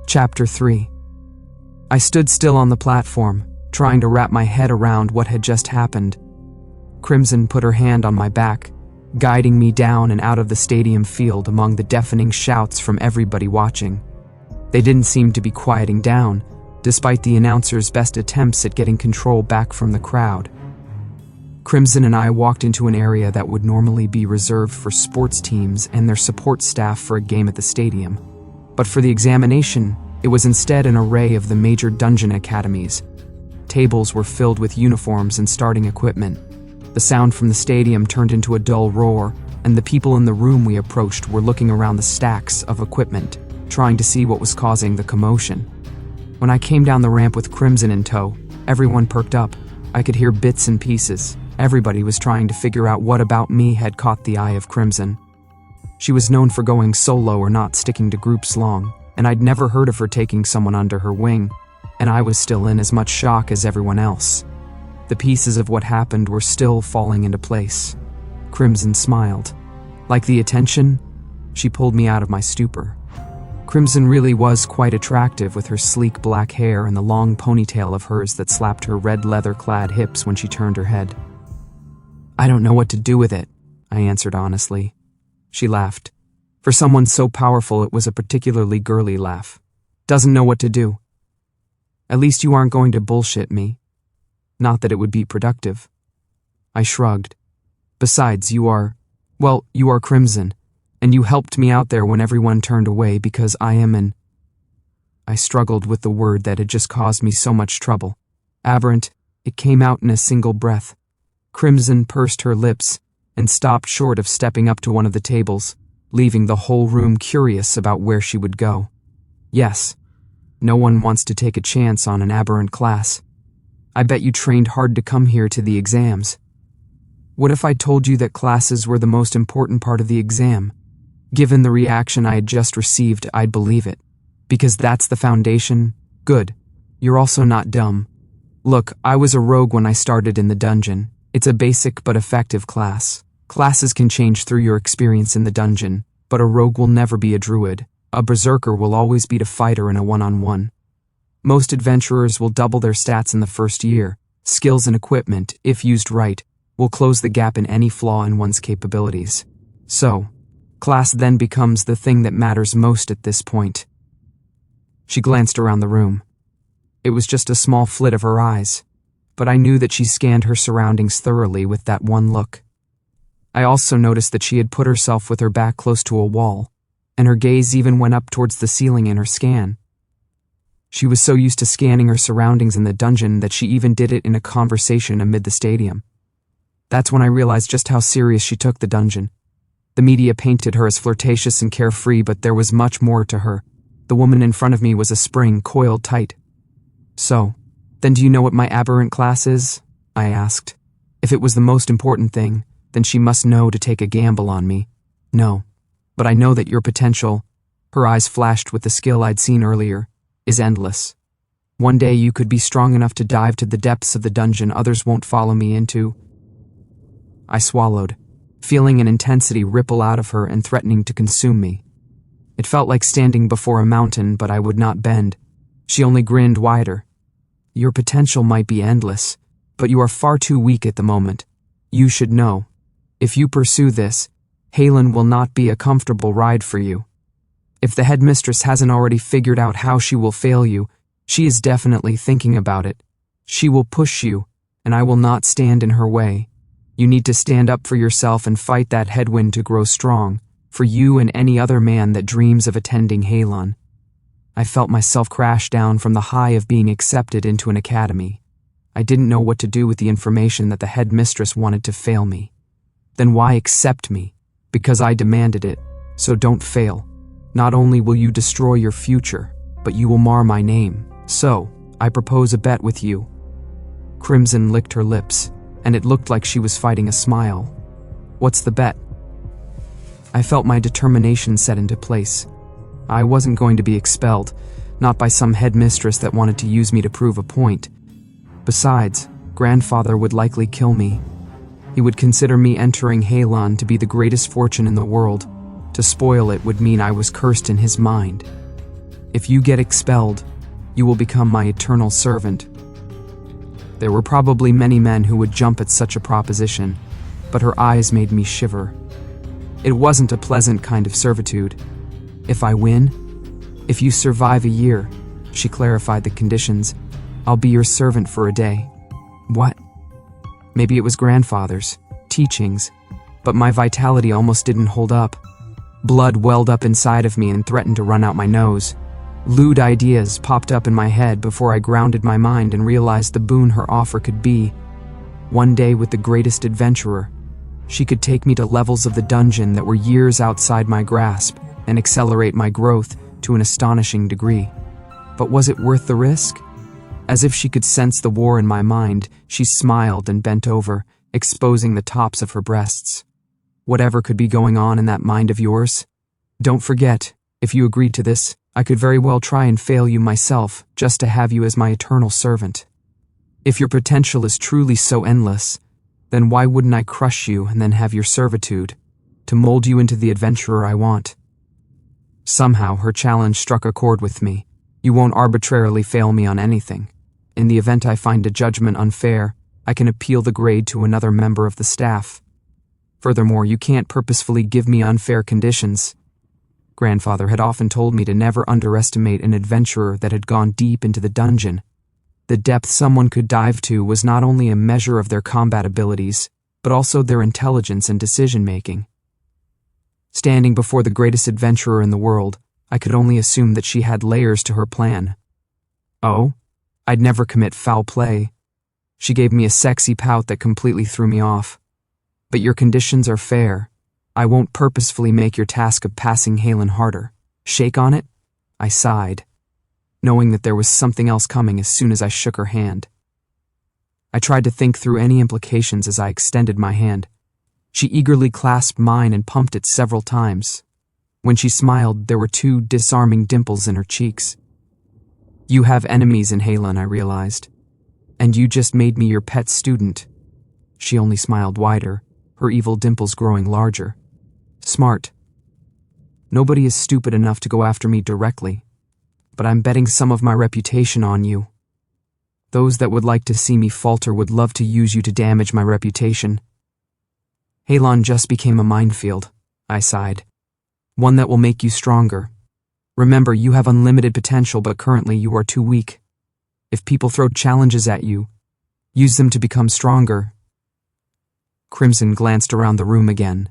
Chapter 3. I stood still on the platform, trying to wrap my head around what had just happened. Crimson put her hand on my back, guiding me down and out of the stadium field among the deafening shouts from everybody watching. They didn't seem to be quieting down, despite the announcer's best attempts at getting control back from the crowd. Crimson and I walked into an area that would normally be reserved for sports teams and their support staff for a game at the stadium. But for the examination, it was instead an array of the major dungeon academies. Tables were filled with uniforms and starting equipment. The sound from the stadium turned into a dull roar, and the people in the room we approached were looking around the stacks of equipment, trying to see what was causing the commotion. When I came down the ramp with Crimson in tow, everyone perked up. I could hear bits and pieces. Everybody was trying to figure out what about me had caught the eye of Crimson. She was known for going solo or not sticking to groups long, and I'd never heard of her taking someone under her wing, and I was still in as much shock as everyone else. The pieces of what happened were still falling into place. Crimson smiled. Like the attention, she pulled me out of my stupor. Crimson really was quite attractive with her sleek black hair and the long ponytail of hers that slapped her red leather-clad hips when she turned her head. "I don't know what to do with it," I answered honestly. She laughed. For someone so powerful, it was a particularly girly laugh. "Doesn't know what to do. At least you aren't going to bullshit me. Not that it would be productive." I shrugged. "Besides, you are Crimson, and you helped me out there when everyone turned away because I am an..." I struggled with the word that had just caused me so much trouble. "Aberrant." It came out in a single breath. Crimson pursed her lips and stopped short of stepping up to one of the tables, leaving the whole room curious about where she would go. "Yes. No one wants to take a chance on an aberrant class. I bet you trained hard to come here to the exams. What if I told you that classes were the most important part of the exam? Given the reaction I had just received, I'd believe it. Because that's the foundation. Good. You're also not dumb. Look, I was a rogue when I started in the dungeon. It's a basic but effective class. Classes can change through your experience in the dungeon, but a rogue will never be a druid. A berserker will always beat a fighter in a one-on-one. Most adventurers will double their stats in the first year. Skills and equipment, if used right, will close the gap in any flaw in one's capabilities. So, class then becomes the thing that matters most at this point." She glanced around the room. It was just a small flit of her eyes, but I knew that she scanned her surroundings thoroughly with that one look. I also noticed that she had put herself with her back close to a wall, and her gaze even went up towards the ceiling in her scan. She was so used to scanning her surroundings in the dungeon that she even did it in a conversation amid the stadium. That's when I realized just how serious she took the dungeon. The media painted her as flirtatious and carefree, but there was much more to her. The woman in front of me was a spring coiled tight. "So, then do you know what my aberrant class is?" I asked. If it was the most important thing, then she must know to take a gamble on me. "No, but I know that your potential," her eyes flashed with the skill I'd seen earlier, "is endless. One day you could be strong enough to dive to the depths of the dungeon others won't follow me into." I swallowed, feeling an intensity ripple out of her and threatening to consume me. It felt like standing before a mountain, but I would not bend. She only grinned wider. "Your potential might be endless, but you are far too weak at the moment. You should know. If you pursue this, Halen will not be a comfortable ride for you. If the headmistress hasn't already figured out how she will fail you, she is definitely thinking about it. She will push you, and I will not stand in her way. You need to stand up for yourself and fight that headwind to grow strong, for you and any other man that dreams of attending Halon." I felt myself crash down from the high of being accepted into an academy. I didn't know what to do with the information that the headmistress wanted to fail me. Then why accept me? Because I demanded it. So don't fail. Not only will you destroy your future, but you will mar my name. So, I propose a bet with you." Crimson licked her lips, and it looked like she was fighting a smile. "What's the bet?" I felt my determination set into place. I wasn't going to be expelled, not by some headmistress that wanted to use me to prove a point. Besides, grandfather would likely kill me. He would consider me entering Halon to be the greatest fortune in the world. To spoil it would mean I was cursed in his mind. If you get expelled, you will become my eternal servant. There were probably many men who would jump at such a proposition, but her eyes made me shiver. It wasn't a pleasant kind of servitude. If I win, if you survive a year, she clarified the conditions, I'll be your servant for a day. What? Maybe it was grandfather's teachings, but my vitality almost didn't hold up. Blood welled up inside of me and threatened to run out my nose. Lewd ideas popped up in my head before I grounded my mind and realized the boon her offer could be. One day with the greatest adventurer, she could take me to levels of the dungeon that were years outside my grasp and accelerate my growth to an astonishing degree. But was it worth the risk? As if she could sense the war in my mind, she smiled and bent over, exposing the tops of her breasts. Whatever could be going on in that mind of yours? Don't forget, if you agreed to this, I could very well try and fail you myself just to have you as my eternal servant. If your potential is truly so endless, then why wouldn't I crush you and then have your servitude, to mold you into the adventurer I want? Somehow her challenge struck a chord with me. You won't arbitrarily fail me on anything. In the event I find a judgment unfair, I can appeal the grade to another member of the staff. Furthermore, you can't purposefully give me unfair conditions. Grandfather had often told me to never underestimate an adventurer that had gone deep into the dungeon. The depth someone could dive to was not only a measure of their combat abilities, but also their intelligence and decision-making. Standing before the greatest adventurer in the world, I could only assume that she had layers to her plan. Oh? I'd never commit foul play. She gave me a sexy pout that completely threw me off. But your conditions are fair. I won't purposefully make your task of passing Halen harder. Shake on it? I sighed, knowing that there was something else coming as soon as I shook her hand. I tried to think through any implications as I extended my hand. She eagerly clasped mine and pumped it several times. When she smiled, there were 2 disarming dimples in her cheeks. You have enemies in Halen, I realized. And you just made me your pet student. She only smiled wider, her evil dimples growing larger. Smart. Nobody is stupid enough to go after me directly, but I'm betting some of my reputation on you. Those that would like to see me falter would love to use you to damage my reputation. Halen just became a minefield, I sighed. One that will make you stronger. Remember, you have unlimited potential, but currently you are too weak. If people throw challenges at you, use them to become stronger. Crimson glanced around the room again.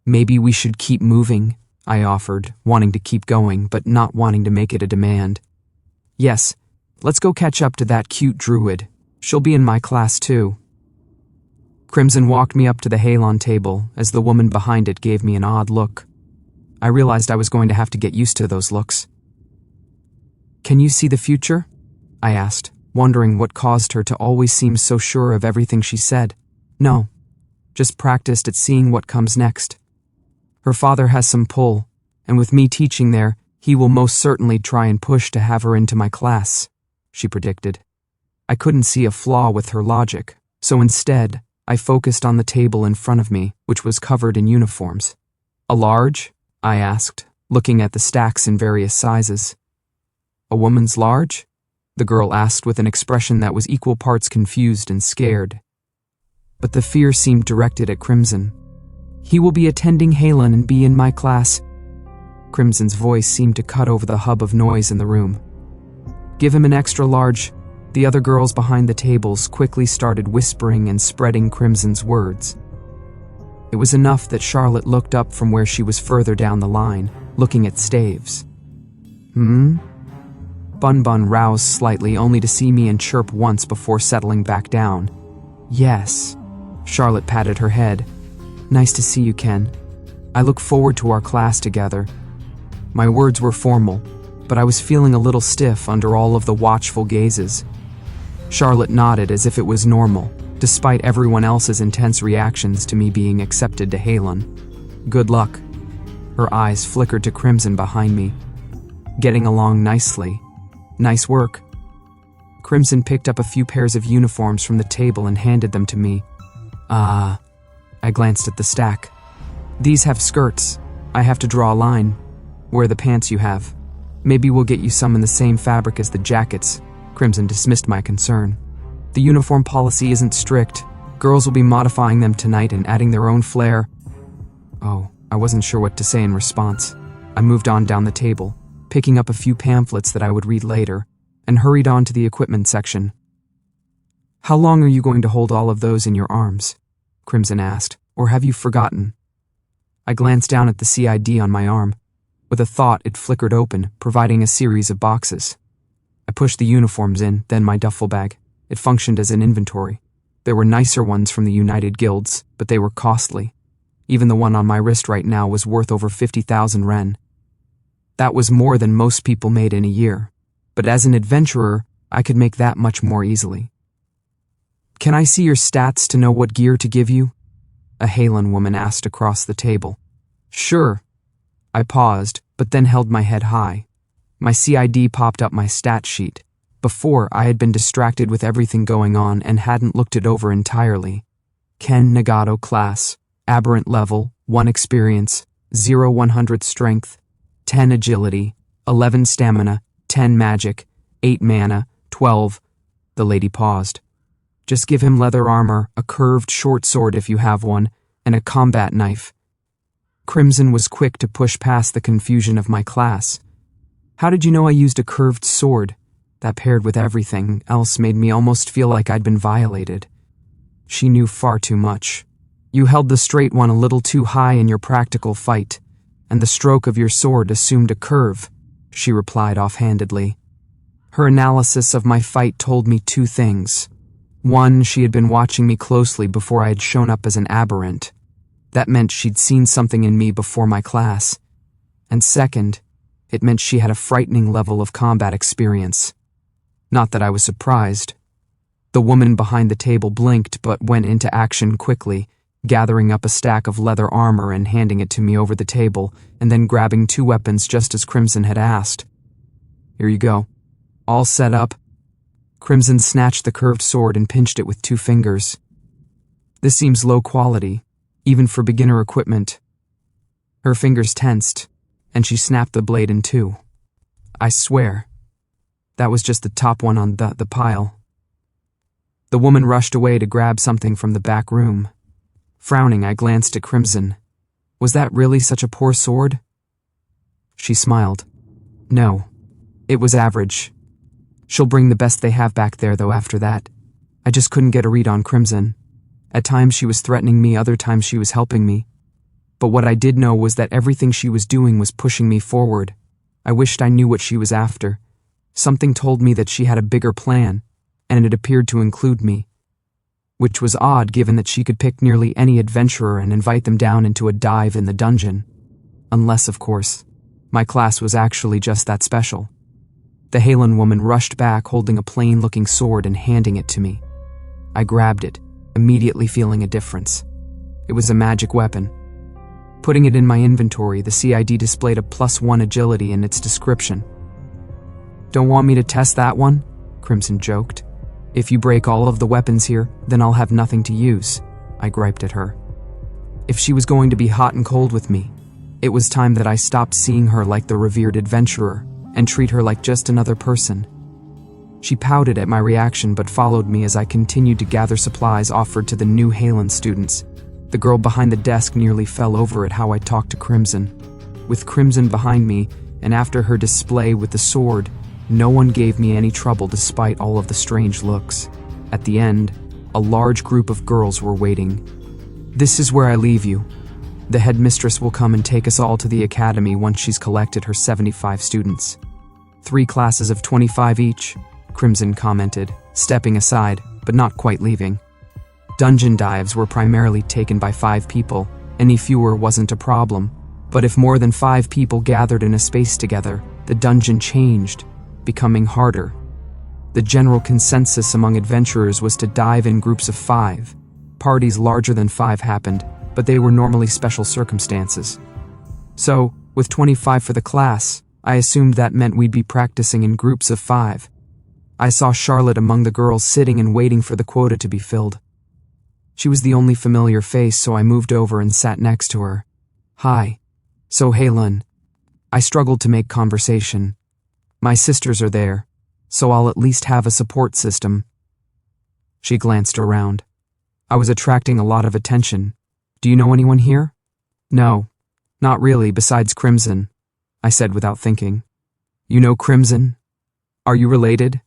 Maybe we should keep moving, I offered, wanting to keep going, but not wanting to make it a demand. Yes, let's go catch up to that cute druid. She'll be in my class too. Crimson walked me up to the Halen table as the woman behind it gave me an odd look. I realized I was going to have to get used to those looks. Can you see the future? I asked, wondering what caused her to always seem so sure of everything she said. No, just practiced at seeing what comes next. Her father has some pull, and with me teaching there, he will most certainly try and push to have her into my class, she predicted. I couldn't see a flaw with her logic, so instead, I focused on the table in front of me, which was covered in uniforms. A large? I asked, looking at the stacks in various sizes. A woman's large? The girl asked with an expression that was equal parts confused and scared. But the fear seemed directed at Crimson. He will be attending Halen and be in my class. Crimson's voice seemed to cut over the hub of noise in the room. Give him an extra large. The other girls behind the tables quickly started whispering and spreading Crimson's words. It was enough that Charlotte looked up from where she was further down the line, looking at staves. Bun Bun roused slightly only to see me and chirp once before settling back down. Yes. Charlotte patted her head. Nice to see you, Ken. I look forward to our class together. My words were formal, but I was feeling a little stiff under all of the watchful gazes. Charlotte nodded as if it was normal, despite everyone else's intense reactions to me being accepted to Halen. Good luck. Her eyes flickered to Crimson behind me. Getting along nicely. Nice work. Crimson picked up a few pairs of uniforms from the table and handed them to me. I glanced at the stack. These have skirts. I have to draw a line. Wear the pants you have. Maybe we'll get you some in the same fabric as the jackets. Crimson dismissed my concern. The uniform policy isn't strict. Girls will be modifying them tonight and adding their own flair. Oh, I wasn't sure what to say in response. I moved on down the table, picking up a few pamphlets that I would read later, and hurried on to the equipment section. How long are you going to hold all of those in your arms? Crimson asked, or have you forgotten? I glanced down at the CID on my arm. With a thought, it flickered open, providing a series of boxes. I pushed the uniforms in, then my duffel bag. It functioned as an inventory. There were nicer ones from the United Guilds, but they were costly. Even the one on my wrist right now was worth over 50,000 ren. That was more than most people made in a year, but as an adventurer, I could make that much more easily. Can I see your stats to know what gear to give you? A Halen woman asked across the table. Sure. I paused, but then held my head high. My CID popped up my stat sheet. Before, I had been distracted with everything going on and hadn't looked it over entirely. Ken Nagato class, aberrant level, 1 experience, 0-100 strength, 10 agility, 11 stamina, 10 magic, 8 mana, 12. The lady paused. Just give him leather armor, a curved short sword if you have one, and a combat knife. Crimson was quick to push past the confusion of my class. How did you know I used a curved sword? That paired with everything else made me almost feel like I'd been violated. She knew far too much. You held the straight one a little too high in your practical fight, and the stroke of your sword assumed a curve, she replied offhandedly. Her analysis of my fight told me 2 things. 1, she had been watching me closely before I had shown up as an aberrant. That meant she'd seen something in me before my class. And second, it meant she had a frightening level of combat experience. Not that I was surprised. The woman behind the table blinked but went into action quickly, gathering up a stack of leather armor and handing it to me over the table, and then grabbing 2 weapons just as Crimson had asked. Here you go. All set up. Crimson snatched the curved sword and pinched it with 2 fingers. This seems low quality, even for beginner equipment. Her fingers tensed, and she snapped the blade in 2. I swear, that was just the top one on the pile. The woman rushed away to grab something from the back room. Frowning, I glanced at Crimson. Was that really such a poor sword? She smiled. No, it was average. She'll bring the best they have back there, though, after that. I just couldn't get a read on Crimson. At times she was threatening me, other times she was helping me. But what I did know was that everything she was doing was pushing me forward. I wished I knew what she was after. Something told me that she had a bigger plan, and it appeared to include me. Which was odd given that she could pick nearly any adventurer and invite them down into a dive in the dungeon. Unless, of course, my class was actually just that special. The Halen woman rushed back holding a plain-looking sword and handing it to me. I grabbed it, immediately feeling a difference. It was a magic weapon. Putting it in my inventory, the CID displayed a +1 agility in its description. Don't want me to test that one? Crimson joked. If you break all of the weapons here, then I'll have nothing to use, I griped at her. If she was going to be hot and cold with me, it was time that I stopped seeing her like the revered adventurer and treat her like just another person. She pouted at my reaction but followed me as I continued to gather supplies offered to the new Halen students. The girl behind the desk nearly fell over at how I talked to Crimson. With Crimson behind me, and after her display with the sword, no one gave me any trouble despite all of the strange looks. At the end, a large group of girls were waiting. This is where I leave you. The headmistress will come and take us all to the academy once she's collected her 75 students. 3 classes of 25 each, Crimson commented, stepping aside, but not quite leaving. Dungeon dives were primarily taken by 5 people. Any fewer wasn't a problem. But if more than 5 people gathered in a space together, the dungeon changed, becoming harder. The general consensus among adventurers was to dive in groups of 5. Parties larger than 5 happened, but they were normally special circumstances. So, with 25 for the class, I assumed that meant we'd be practicing in groups of 5. I saw Charlotte among the girls sitting and waiting for the quota to be filled. She was the only familiar face, so I moved over and sat next to her. Hi. So Halen. I struggled to make conversation, My sisters are there, so I'll at least have a support system. She glanced around. I was attracting a lot of attention. Do you know anyone here? No, not really, besides Crimson, I said without thinking. You know Crimson? Are you related?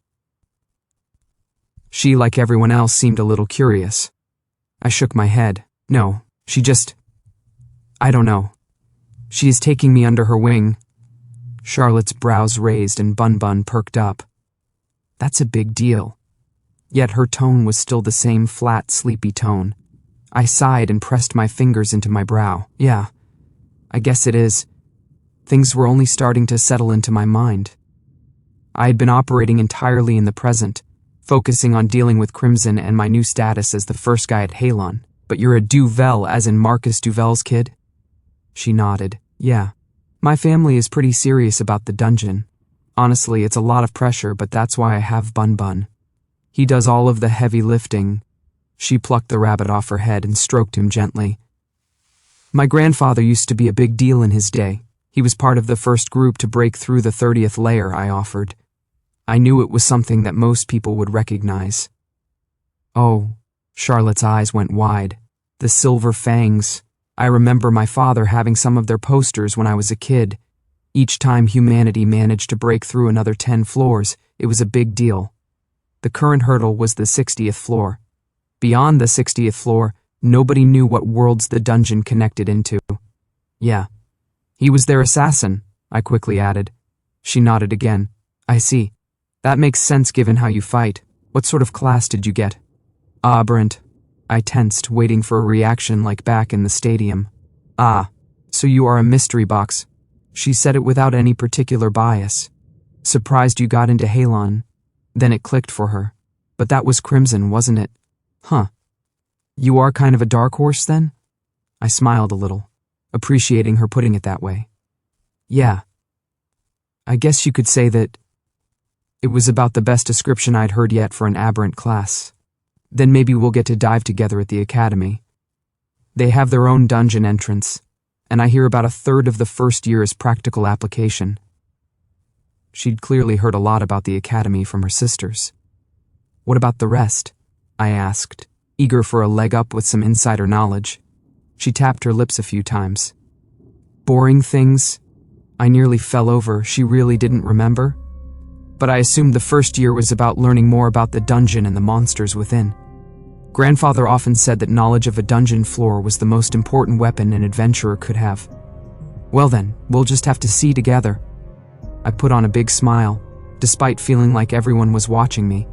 She, like everyone else, seemed a little curious. I shook my head. No, I don't know. She is taking me under her wing. Charlotte's brows raised and Bun perked up. That's a big deal. Yet her tone was still the same flat, sleepy tone. I sighed and pressed my fingers into my brow. Yeah, I guess it is. Things were only starting to settle into my mind. I had been operating entirely in the present, focusing on dealing with Crimson and my new status as the first guy at Halon. But you're a Duvel, as in Marcus Duvel's kid? She nodded. Yeah. My family is pretty serious about the dungeon. Honestly, it's a lot of pressure, but that's why I have Bun. He does all of the heavy lifting. She plucked the rabbit off her head and stroked him gently. My grandfather used to be a big deal in his day. He was part of the first group to break through the 30th layer, I offered. I knew it was something that most people would recognize. Oh, Charlotte's eyes went wide. The silver fangs. I remember my father having some of their posters when I was a kid. Each time humanity managed to break through another 10 floors, it was a big deal. The current hurdle was the 60th floor. Beyond the 60th floor, nobody knew what worlds the dungeon connected into. Yeah. He was their assassin, I quickly added. She nodded again. I see. That makes sense given how you fight. What sort of class did you get? Aberrant. I tensed, waiting for a reaction like back in the stadium. Ah, so you are a mystery box. She said it without any particular bias. Surprised you got into Halon. Then it clicked for her. But that was Crimson, wasn't it? Huh. You are kind of a dark horse, then? I smiled a little, appreciating her putting it that way. Yeah. I guess you could say that it was about the best description I'd heard yet for an aberrant class. Then maybe we'll get to dive together at the academy. They have their own dungeon entrance, and I hear about a third of the first year is practical application. She'd clearly heard a lot about the academy from her sisters. What about the rest? I asked, eager for a leg up with some insider knowledge. She tapped her lips a few times. Boring things? I nearly fell over. She really didn't remember? But I assumed the first year was about learning more about the dungeon and the monsters within. Grandfather often said that knowledge of a dungeon floor was the most important weapon an adventurer could have. Well then, we'll just have to see together. I put on a big smile, despite feeling like everyone was watching me.